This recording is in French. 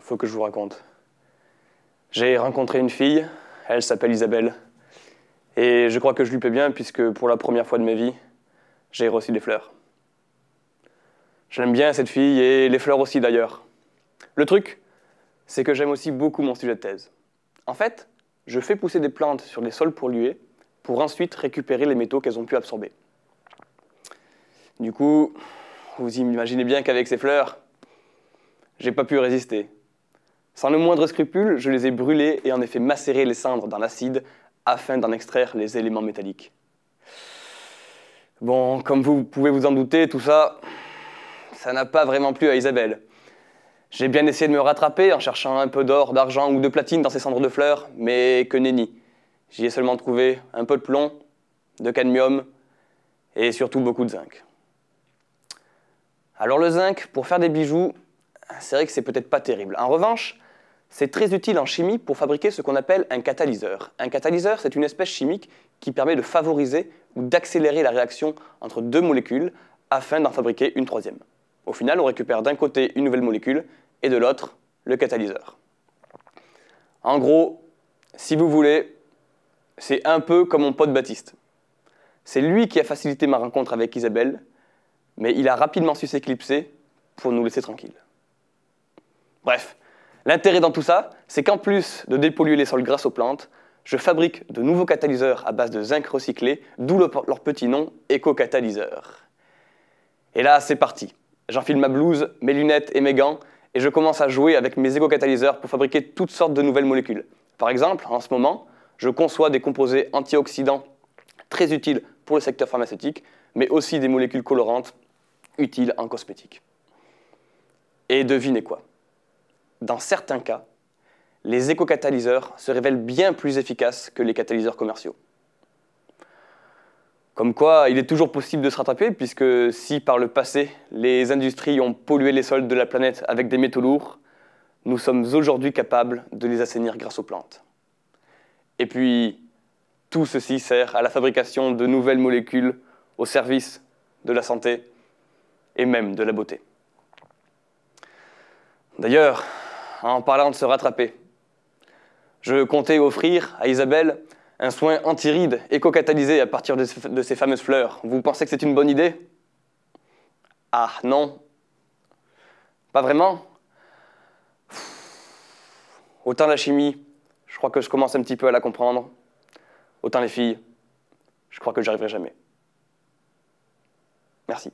faut que je vous raconte. J'ai rencontré une fille, elle s'appelle Isabelle, et je crois que je lui plais bien puisque pour la première fois de ma vie, j'ai reçu des fleurs. Je l'aime bien cette fille, et les fleurs aussi d'ailleurs. Le truc, c'est que j'aime aussi beaucoup mon sujet de thèse. En fait, je fais pousser des plantes sur les sols pollués pour ensuite récupérer les métaux qu'elles ont pu absorber. Du coup, vous imaginez bien qu'avec ces fleurs, j'ai pas pu résister. Sans le moindre scrupule, je les ai brûlées et en ai fait macérer les cendres dans l'acide afin d'en extraire les éléments métalliques. Bon, comme vous pouvez vous en douter, tout ça, ça n'a pas vraiment plu à Isabelle. J'ai bien essayé de me rattraper en cherchant un peu d'or, d'argent ou de platine dans ces cendres de fleurs, mais que nenni. J'y ai seulement trouvé un peu de plomb, de cadmium et surtout beaucoup de zinc. Alors le zinc, pour faire des bijoux, c'est vrai que c'est peut-être pas terrible. En revanche, c'est très utile en chimie pour fabriquer ce qu'on appelle un catalyseur. Un catalyseur, c'est une espèce chimique qui permet de favoriser ou d'accélérer la réaction entre deux molécules afin d'en fabriquer une troisième. Au final, on récupère d'un côté une nouvelle molécule et de l'autre, le catalyseur. En gros, si vous voulez, c'est un peu comme mon pote Baptiste. C'est lui qui a facilité ma rencontre avec Isabelle, mais il a rapidement su s'éclipser pour nous laisser tranquilles. Bref, l'intérêt dans tout ça, c'est qu'en plus de dépolluer les sols grâce aux plantes, je fabrique de nouveaux catalyseurs à base de zinc recyclé, d'où leur petit nom, éco-catalyseur. Et là, c'est parti. J'enfile ma blouse, mes lunettes et mes gants, et je commence à jouer avec mes éco-catalyseurs pour fabriquer toutes sortes de nouvelles molécules. Par exemple, en ce moment, je conçois des composés antioxydants très utiles pour le secteur pharmaceutique, mais aussi des molécules colorantes utiles en cosmétique. Et devinez quoi? Dans certains cas, les éco-catalyseurs se révèlent bien plus efficaces que les catalyseurs commerciaux. Comme quoi, il est toujours possible de se rattraper, puisque si par le passé, les industries ont pollué les sols de la planète avec des métaux lourds, nous sommes aujourd'hui capables de les assainir grâce aux plantes. Et puis, tout ceci sert à la fabrication de nouvelles molécules au service de la santé et même de la beauté. D'ailleurs, en parlant de se rattraper, je comptais offrir à Isabelle un soin anti-rides éco-catalysé à partir de ces fameuses fleurs. Vous pensez que c'est une bonne idée? Ah non? Pas vraiment? Autant la chimie, je crois que je commence un petit peu à la comprendre. Autant les filles, je crois que j'y arriverai jamais. Merci.